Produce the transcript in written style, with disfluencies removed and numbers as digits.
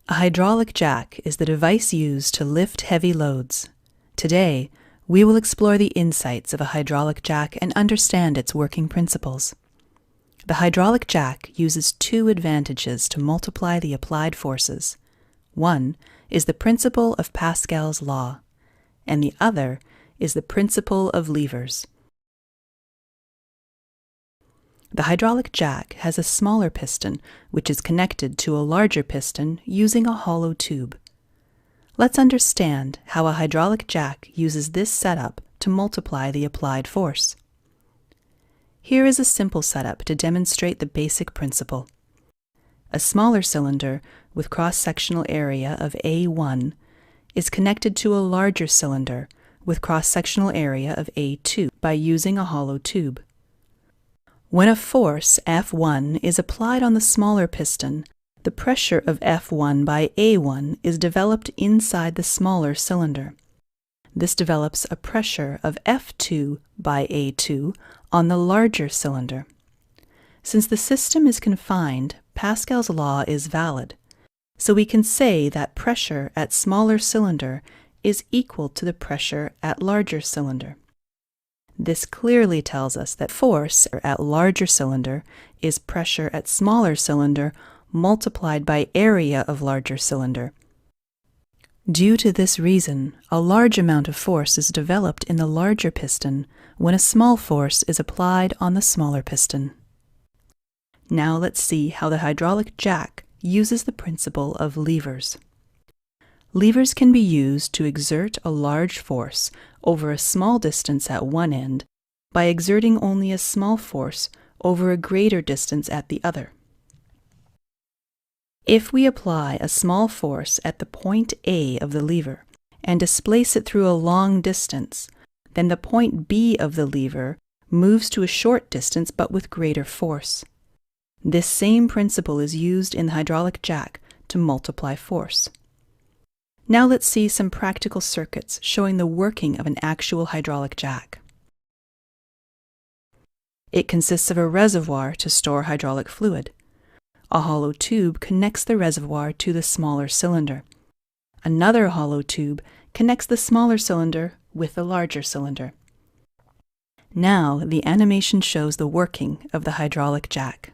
A hydraulic jack is the device used to lift heavy loads. Today, we will explore the insights of a hydraulic jack and understand its working principles. The hydraulic jack uses two advantages to multiply the applied forces. One is the principle of Pascal's law, and the other is the principle of levers. The hydraulic jack has a smaller piston, which is connected to a larger piston using a hollow tube. Let's understand how a hydraulic jack uses this setup to multiply the applied force. Here is a simple setup to demonstrate the basic principle. A smaller cylinder with cross-sectional area of A1 is connected to a larger cylinder with cross-sectional area of A2 by using a hollow tube. When a force F1 is applied on the smaller piston, the pressure of F1 by A1 is developed inside the smaller cylinder. This develops a pressure of F2 by A2 on the larger cylinder. Since the system is confined, Pascal's law is valid, so we can say that pressure at smaller cylinder is equal to the pressure at larger cylinder. This clearly tells us that force at larger cylinder is pressure at smaller cylinder multiplied by area of larger cylinder. Due to this reason, a large amount of force is developed in the larger piston when a small force is applied on the smaller piston. Now let's see how the hydraulic jack uses the principle of levers. Levers can be used to exert a large force over a small distance at one end by exerting only a small force over a greater distance at the other. If we apply a small force at the point A of the lever and displace it through a long distance, then the point B of the lever moves to a short distance but with greater force. This same principle is used in the hydraulic jack to multiply force. Now let's see some practical circuits showing the working of an actual hydraulic jack. It consists of a reservoir to store hydraulic fluid. A hollow tube connects the reservoir to the smaller cylinder. Another hollow tube connects the smaller cylinder with the larger cylinder. Now the animation shows the working of the hydraulic jack.